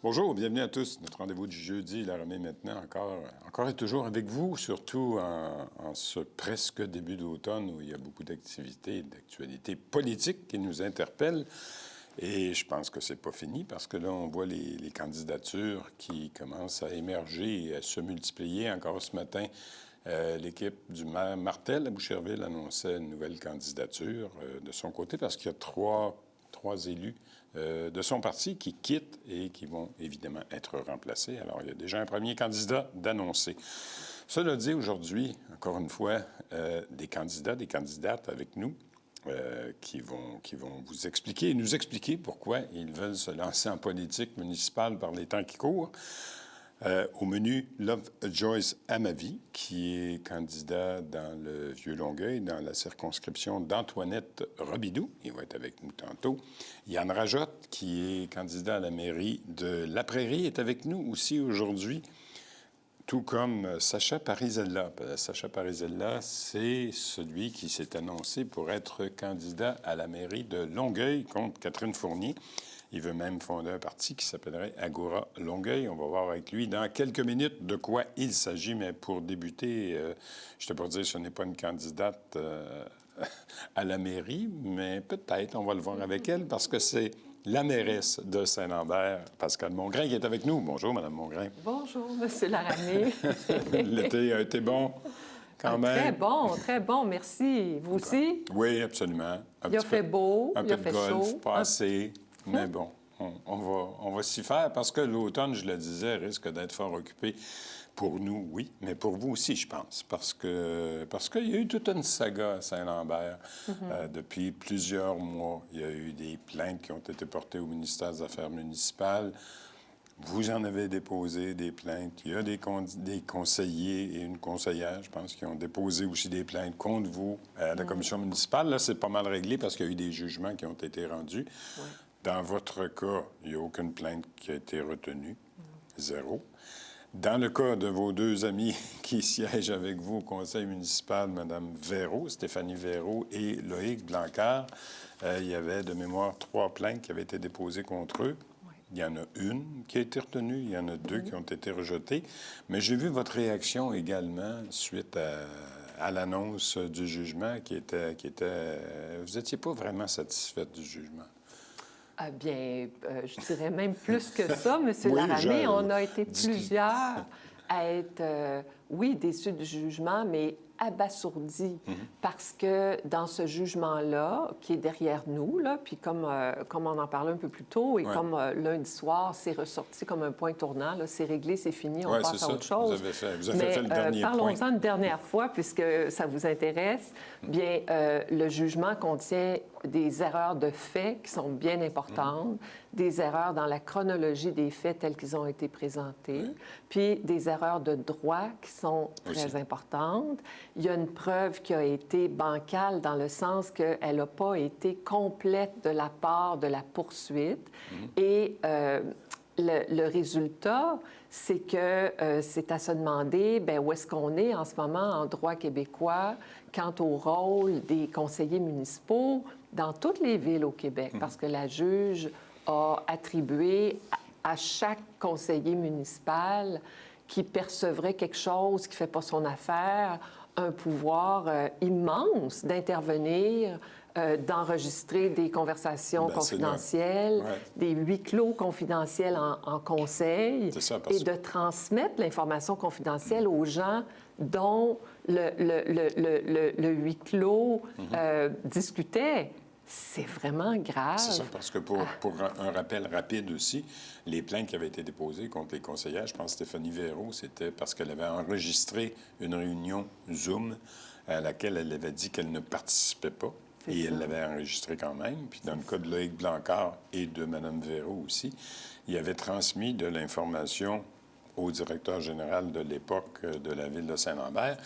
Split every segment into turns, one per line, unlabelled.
Bonjour, bienvenue à tous. Notre rendez-vous du jeudi, la remet maintenant encore et toujours avec vous, surtout en ce presque début d'automne où il y a beaucoup d'activités, d'actualités politiques qui nous interpellent. Et je pense que c'est pas fini parce que là, on voit les candidatures qui commencent à émerger et à se multiplier. Encore ce matin, l'équipe du maire Martel à Boucherville annonçait une nouvelle candidature de son côté parce qu'il y a trois élus de son parti qui quittent et qui vont évidemment être remplacés. Alors, il y a déjà un premier candidat d'annoncer. Cela dit, aujourd'hui, encore une fois, des candidats, des candidates avec nous qui vont vous expliquer et nous expliquer pourquoi ils veulent se lancer en politique municipale par les temps qui courent. Au menu, Love-Joyce Amavi, qui est candidat dans le Vieux-Longueuil, dans la circonscription d'Antoinette Robidoux. Il va être avec nous tantôt. Yann Rajotte, qui est candidat à la mairie de La Prairie, est avec nous aussi aujourd'hui, tout comme Sacha Parisella. Sacha Parisella, c'est celui qui s'est annoncé pour être candidat à la mairie de Longueuil contre Catherine Fournier. Il veut même fonder un parti qui s'appellerait Agora Longueuil. On va voir avec lui dans quelques minutes de quoi il s'agit. Mais pour débuter, je te peux dire que ce n'est pas une candidate à la mairie, mais peut-être, on va le voir avec elle, parce que c'est la mairesse de Saint-Lambert, Pascale Mongrain, qui est avec nous. Bonjour, Mme Mongrain.
Bonjour, M. Laramie.
L'été a été bon, quand même.
Très bon, merci. Vous aussi?
Oui, absolument.
Il a fait beau,
il
a
a fait
fait
golf,
chaud.
pas assez. Mais bon, on va s'y faire parce que l'automne, je le disais, risque d'être fort occupé. Pour nous, oui, mais pour vous aussi, je pense, parce qu'il y a eu toute une saga à Saint-Lambert depuis plusieurs mois. Il y a eu des plaintes qui ont été portées au ministère des Affaires municipales. Vous en avez déposé des plaintes. Il y a des conseillers et une conseillère, je pense, qui ont déposé aussi des plaintes contre vous à la commission municipale. Là, c'est pas mal réglé parce qu'il y a eu des jugements qui ont été rendus. Oui. Dans votre cas, il n'y a aucune plainte qui a été retenue. Zéro. Dans le cas de vos deux amis qui siègent avec vous au conseil municipal, Mme Véraud, Stéphanie Véraud et Loïc Blancard, il y avait de mémoire 3 plaintes qui avaient été déposées contre eux. Il y en a une qui a été retenue, il y en a 2 qui ont été rejetées. Mais j'ai vu votre réaction également suite à l'annonce du jugement qui était vous n'étiez pas vraiment satisfaite du jugement.
Je dirais même plus que ça, M. Laramie. On a été plusieurs à être, déçus du jugement, mais abasourdis parce que dans ce jugement-là, qui est derrière nous, là, puis comme on en parlait un peu plus tôt, et comme lundi soir, c'est ressorti comme un point tournant, là, c'est réglé, c'est fini, on passe à autre chose.
Vous avez fait le dernier point.
Parlons-en une dernière fois, puisque ça vous intéresse. Bien, le jugement contient des erreurs de faits qui sont bien importantes, des erreurs dans la chronologie des faits tels qu'ils ont été présentés, puis des erreurs de droit qui sont très importantes. Il y a une preuve qui a été bancale dans le sens qu'elle n'a pas été complète de la part de la poursuite. Et le résultat, c'est que c'est à se demander où est-ce qu'on est en ce moment en droit québécois quant au rôle des conseillers municipaux dans toutes les villes au Québec, parce que la juge a attribué à chaque conseiller municipal qui percevrait quelque chose qui ne fait pas son affaire, un pouvoir immense d'intervenir, d'enregistrer des conversations confidentielles, des huis clos confidentiels en conseil, et de transmettre l'information confidentielle aux gens dont le huis clos discutait. C'est vraiment grave.
C'est ça, parce que pour un rappel rapide aussi, les plaintes qui avaient été déposées contre les conseillères, je pense que Stéphanie Véraud, c'était parce qu'elle avait enregistré une réunion Zoom à laquelle elle avait dit qu'elle ne participait pas. Et elle l'avait enregistré quand même. Puis dans le cas de Loïc Blancard et de Mme Véraud aussi, il avait transmis de l'information au directeur général de l'époque de la ville de Saint-Lambert,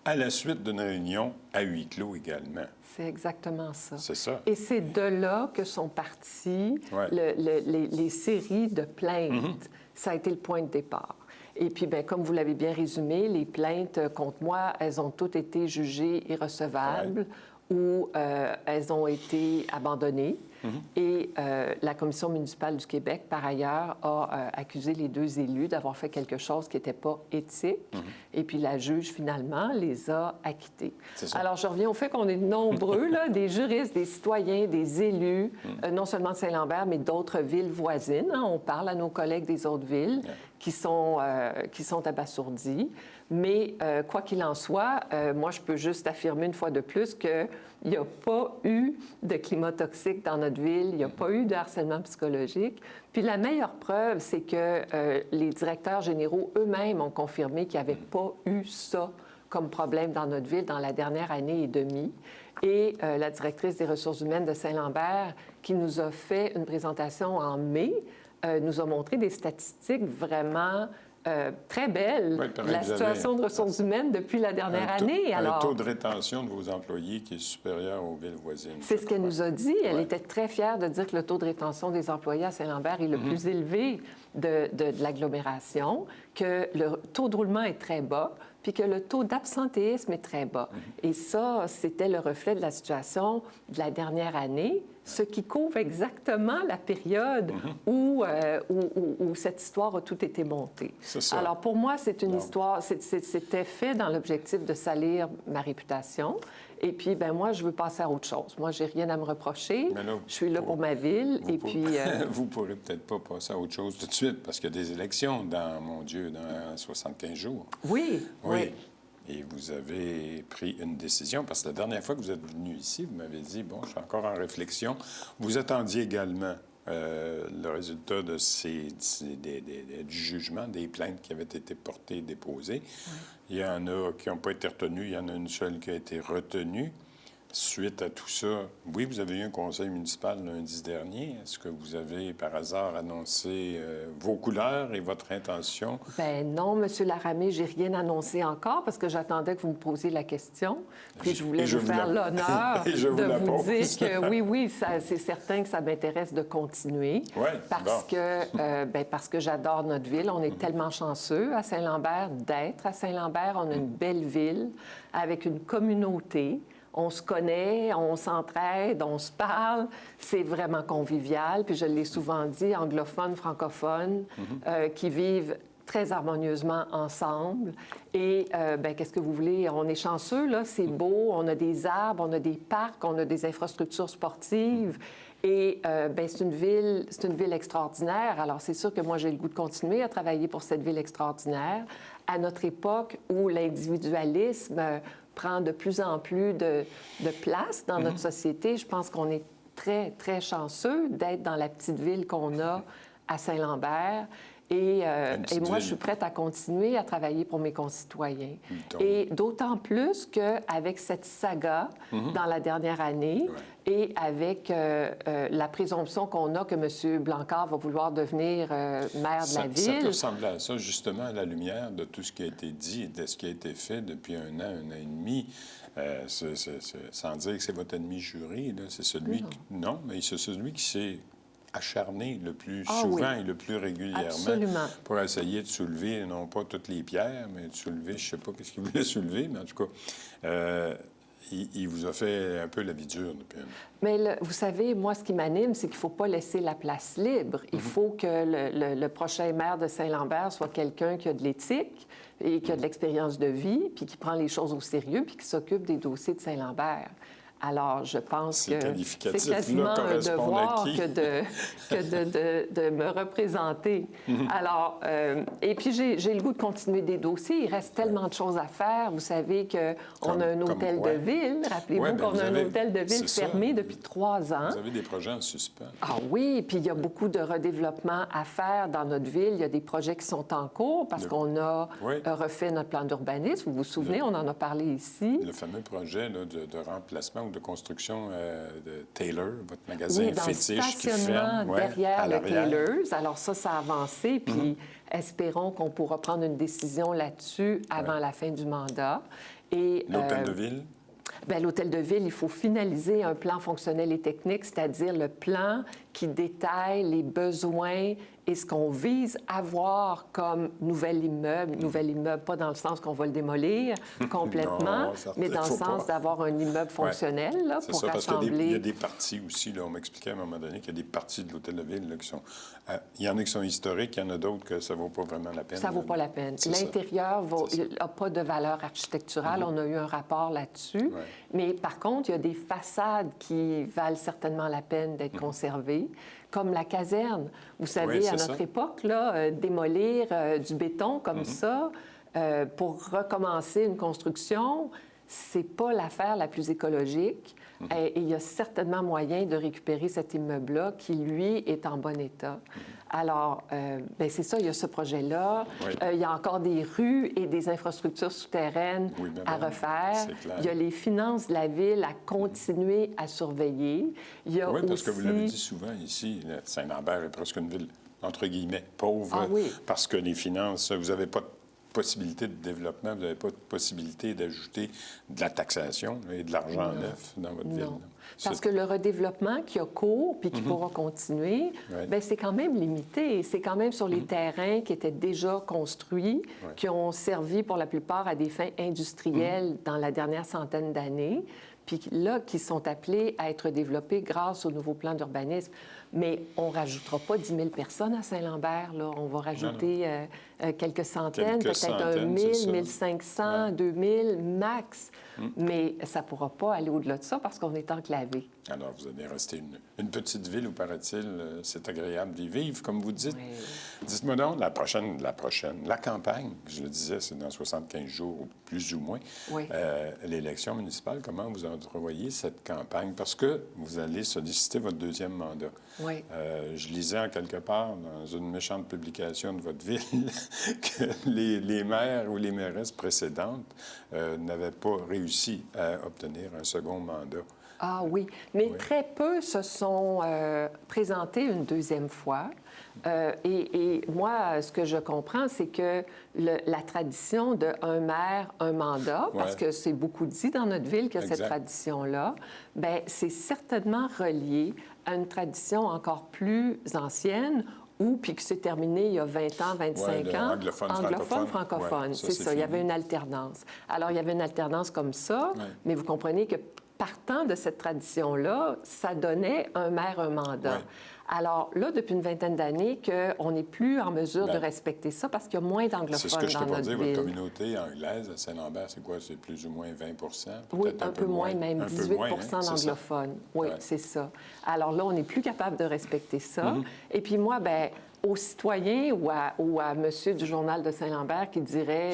à la suite d'une réunion à huis clos également.
C'est exactement ça.
C'est ça.
Et c'est de là que sont parties les séries de plaintes. Ça a été le point de départ. Et puis, comme vous l'avez bien résumé, les plaintes contre moi, elles ont toutes été jugées irrecevables où elles ont été abandonnées. Et la Commission municipale du Québec, par ailleurs, a accusé les 2 élus d'avoir fait quelque chose qui n'était pas éthique. Et puis la juge, finalement, les a acquittés. Alors, je reviens au fait qu'on est nombreux, là, des juristes, des citoyens, des élus, non seulement de Saint-Lambert, mais d'autres villes voisines. Hein. On parle à nos collègues des autres villes qui sont abasourdis. Mais quoi qu'il en soit, moi, je peux juste affirmer une fois de plus qu'il n'y a pas eu de climat toxique dans notre ville, il n'y a pas eu de harcèlement psychologique. Puis la meilleure preuve, c'est que les directeurs généraux eux-mêmes ont confirmé qu'il n'y avait pas eu ça comme problème dans notre ville dans la dernière année et demie. Et la directrice des ressources humaines de Saint-Lambert, qui nous a fait une présentation en mai, nous a montré des statistiques vraiment très belle, la situation de ressources humaines depuis la dernière année.
Alors, un taux de rétention de vos employés qui est supérieur aux villes voisines.
C'est ce qu'elle nous a dit. Elle était très fière de dire que le taux de rétention des employés à Saint-Lambert est le plus élevé de l'agglomération, que le taux de roulement est très bas, puis que le taux d'absentéisme est très bas. Et ça, c'était le reflet de la situation de la dernière année, ce qui couvre exactement la période où cette histoire a tout été montée. Alors, pour moi, c'est une histoire, c'était fait dans l'objectif de salir ma réputation. Et puis, ben moi, je veux passer à autre chose. Moi, j'ai rien à me reprocher.
Là,
je suis là pour ma ville.
Et puis... vous ne pourrez peut-être pas passer à autre chose tout de suite, parce qu'il y a des élections dans, mon Dieu, dans 75 jours.
Oui.
Et vous avez pris une décision, parce que la dernière fois que vous êtes venu ici, vous m'avez dit, bon, je suis encore en réflexion. Vous attendiez également le résultat de du jugement, des plaintes qui avaient été portées et déposées. Il y en a qui n'ont pas été retenues, il y en a une seule qui a été retenue. Suite à tout ça, oui, vous avez eu un conseil municipal lundi dernier. Est-ce que vous avez, par hasard, annoncé vos couleurs et votre intention?
Bien non, M. Laramé, j'ai rien annoncé encore parce que j'attendais que vous me posiez la question. Puis je voulais vous faire l'honneur de vous dire que oui, c'est certain que ça m'intéresse de continuer. Parce que j'adore notre ville. On est tellement chanceux à Saint-Lambert d'être à Saint-Lambert. On a une belle ville avec une communauté. On se connaît, on s'entraide, on se parle. C'est vraiment convivial. Puis je l'ai souvent dit, anglophones, francophones, qui vivent très harmonieusement ensemble. Et qu'est-ce que vous voulez? On est chanceux, là. C'est beau. On a des arbres, on a des parcs, on a des infrastructures sportives. Et c'est une ville extraordinaire. Alors, c'est sûr que moi, j'ai le goût de continuer à travailler pour cette ville extraordinaire. À notre époque où l'individualisme prend de plus en plus de place dans notre société, je pense qu'on est très, très chanceux d'être dans la petite ville qu'on a à Saint-Lambert. Et moi, je suis prête à continuer à travailler pour mes concitoyens. Et d'autant plus qu'avec cette saga dans la dernière année et avec la présomption qu'on a que M. Blancard va vouloir devenir maire de la ville...
Ça peut ressembler à ça, justement, à la lumière de tout ce qui a été dit et de ce qui a été fait depuis un an et demi. Sans dire que c'est votre ennemi juré, c'est celui... Non, mais c'est celui qui s'est acharné le plus souvent et le plus régulièrement pour essayer de soulever, non pas toutes les pierres, mais de soulever, je ne sais pas qu'est-ce qu'il voulait soulever, mais en tout cas, il vous a fait un peu la vie dure depuis un an.
Mais vous savez, moi, ce qui m'anime, c'est qu'il ne faut pas laisser la place libre. Il faut que le prochain maire de Saint-Lambert soit quelqu'un qui a de l'éthique et qui a de l'expérience de vie, puis qui prend les choses au sérieux, puis qui s'occupe des dossiers de Saint-Lambert. Alors, je pense que c'est quasiment un devoir que de me représenter. Alors, et puis, j'ai le goût de continuer des dossiers. Il reste tellement de choses à faire. Vous savez qu'on a un hôtel de ville. Rappelez-vous qu'on a un hôtel de ville fermé depuis 3 ans.
Vous avez des projets en suspens.
Ah oui, puis il y a beaucoup de redéveloppement à faire dans notre ville. Il y a des projets qui sont en cours parce qu'on a refait notre plan d'urbanisme. Vous vous souvenez, on en a parlé ici.
Le fameux projet là, de remplacement de construction de Taylor, votre magasin fétiche qui ferme
derrière le Taylor's. Alors ça a avancé, puis espérons qu'on pourra prendre une décision là-dessus avant la fin du mandat. Et
l'hôtel de ville?
Bien, l'hôtel de ville, il faut finaliser un plan fonctionnel et technique, c'est-à-dire le plan qui détaille les besoins et ce qu'on vise avoir comme nouvel immeuble, pas dans le sens qu'on va le démolir complètement,
Non,
mais dans le sens
pas.
d'avoir un immeuble fonctionnel là,
C'est
pour
ça, parce qu'il
rassembler.
y a des parties aussi, là, on m'expliquait à un moment donné qu'il y a des parties de l'Hôtel de Ville là, qui sont... il y en a qui sont historiques, il y en a d'autres que ça ne vaut pas vraiment la peine.
Ça ne vaut pas la peine.
C'est ça.
L'intérieur n'a pas de valeur architecturale. On a eu un rapport là-dessus.
Ouais.
Mais par contre, il y a des façades qui valent certainement la peine d'être conservées, comme la caserne. Vous savez,
Oui,
à
c'est
notre
ça.
époque, là, démolir du béton comme ça pour recommencer une construction, c'est pas l'affaire la plus écologique. Et il y a certainement moyen de récupérer cet immeuble-là qui, lui, est en bon état. Alors, bien, c'est ça, il y a ce projet-là.
Oui.
Il y a encore des rues et des infrastructures souterraines
Oui, bien,
à
bien.
refaire.
C'est clair.
Il y a les finances de la ville à continuer à surveiller. Il y a
Oui, parce
aussi...
que vous l'avez dit souvent ici, Saint-Lambert est presque une ville, entre guillemets, pauvre,
Ah oui.
parce que les finances, vous n'avez pas de possibilité de développement, vous n'avez pas de possibilité d'ajouter de la taxation et de l'argent neuf dans votre ville.
Non. Parce que le redéveloppement qui a cours puis qui pourra continuer,
Ouais.
bien, c'est quand même limité. C'est quand même sur les terrains qui étaient déjà construits,
Ouais.
qui ont servi pour la plupart à des fins industrielles dans la dernière centaine d'années, puis là, qui sont appelés à être développés grâce au nouveau plan d'urbanisme. Mais on ne rajoutera pas 10 000 personnes à Saint-Lambert. Là. On va rajouter quelques centaines,
Quelques
peut-être un
centaines,
1000,
c'est ça.
1500,
Ouais.
2000 max. Mais ça ne pourra pas aller au-delà de ça parce qu'on est enclavé.
Alors, vous allez rester une petite ville où, paraît-il, c'est agréable d'y vivre, comme vous dites.
Oui.
Dites-moi donc, la campagne, je le disais, c'est dans 75 jours, plus ou moins.
Oui.
L'élection municipale, comment vous entrevoyez cette campagne? Parce que vous allez solliciter votre deuxième mandat.
Oui.
Je lisais en quelque part, dans une méchante publication de votre ville, que les maires ou les mairesses précédentes n'avaient pas réussi à obtenir un second mandat.
Ah oui, mais
Oui.
très peu se sont présentés une deuxième fois. Et moi, ce que je comprends, c'est que la tradition de un maire, un mandat, parce
Ouais.
que c'est beaucoup dit dans notre ville qu'il y a cette
Exact.
tradition-là, bien, c'est certainement relié à une tradition encore plus ancienne ou puis que c'est terminé il y a 20 ans, 25
Ouais,
ans.
anglophone,
francophone,
Ouais,
c'est ça. Il y
fini.
avait une alternance. Alors, il y avait une alternance comme ça,
Ouais.
mais vous comprenez que partant de cette tradition-là, ça donnait un maire, un mandat.
Ouais.
Alors là, depuis une vingtaine d'années, qu'on n'est plus en mesure de
Ben,
respecter ça parce qu'il y a moins
C'est
d'anglophones
ce que je
dans
t'ai pas
notre
dit, votre
ville.
communauté anglaise à Saint-Lambert, c'est quoi? C'est plus ou moins 20
Oui,
peut-être
un peu moins, même
Un peu
18
moins, hein, c'est ça.
d'anglophones. Oui,
Ouais.
c'est ça. Alors là, on n'est plus capable de respecter ça.
Mm-hmm.
Et puis moi, ben, aux citoyens ou à monsieur du Journal de Saint-Lambert qui dirait...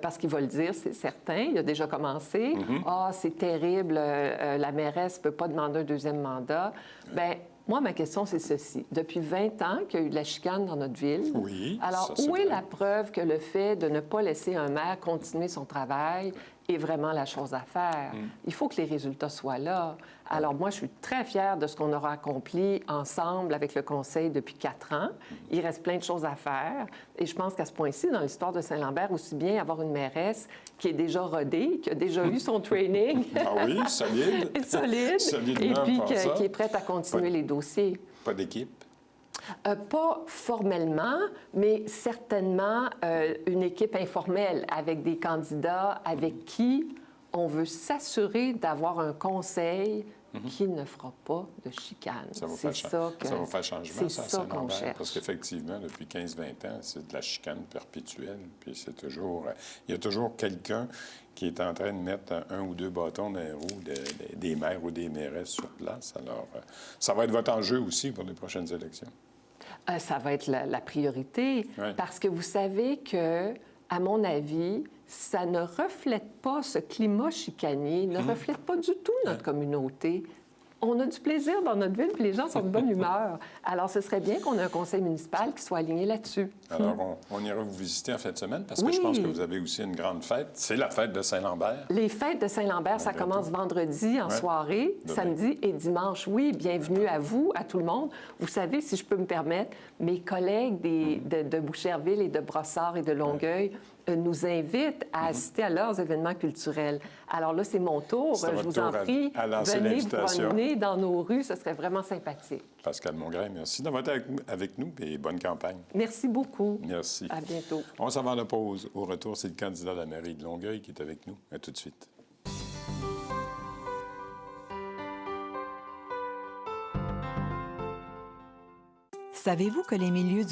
parce qu'il va le dire, c'est certain, il a déjà commencé.
Mm-hmm.
Ah, c'est terrible, la mairesse ne peut pas demander un deuxième mandat. Bien, moi, ma question, c'est ceci. Depuis 20 ans qu'il y a eu de la chicane dans notre ville.
Oui,
Alors,
ça, c'est
où est
vrai.
la preuve que le fait de ne pas laisser un maire continuer son travail est vraiment la chose à faire? Il faut que les résultats soient là. Alors, moi, je suis très fière de ce qu'on aura accompli ensemble avec le Conseil depuis 4 ans. Il reste plein de choses à faire. Et je pense qu'à ce point-ci, dans l'histoire de Saint-Lambert, aussi bien avoir une mairesse qui est déjà rodée, qui a déjà eu son training.
Ah oui, solide.
solide.
Solidement
Et puis
passant.
qui est prête à continuer les dossiers.
Pas d'équipe.
Pas formellement, mais certainement une équipe informelle avec des candidats avec qui on veut s'assurer d'avoir un conseil qui ne fera pas de chicane.
Ça va,
C'est ça que-
ça va faire changement,
c'est
ça, à
ça qu'on
Saint-Lambert.
cherche.
Parce qu'effectivement, depuis 15-20 ans, c'est de la chicane perpétuelle. Puis c'est toujours... il y a toujours quelqu'un qui est en train de mettre un ou deux bâtons dans les roues des maires ou des mairesses sur place. Alors, ça va être votre enjeu aussi pour les prochaines élections.
Ça va être la priorité
Ouais.
parce que vous savez que, à mon avis, ça ne reflète pas ce climat chicanier, ne reflète pas du tout notre communauté. On a du plaisir dans notre ville, puis les gens sont de bonne humeur. Alors, ce serait bien qu'on ait un conseil municipal qui soit aligné là-dessus.
Alors, on ira vous visiter en fin de semaine parce que
Oui.
je pense que vous avez aussi une grande fête. C'est la fête de Saint-Lambert.
Les fêtes de Saint-Lambert, ça
bientôt.
commence vendredi en
Ouais.
soirée,
Demain.
samedi et dimanche. Oui, bienvenue à vous, à tout le monde. Vous savez, si je peux me permettre, mes collègues de Boucherville et de Brossard et de Longueuil nous invitent à assister à leurs événements culturels. Alors là, c'est mon tour.
C'est à
Je
votre
vous en
tour
prie,
à lancer
venez vous
l'invitation.
promener dans nos rues. Ce serait vraiment sympathique.
Pascal Mongrain, merci d'avoir été avec nous et bonne campagne.
Merci beaucoup.
Merci.
À bientôt.
On s'en va à la pause. Au retour, c'est le candidat de la mairie de Longueuil qui est avec nous. À tout de suite.
Savez-vous que les milieux du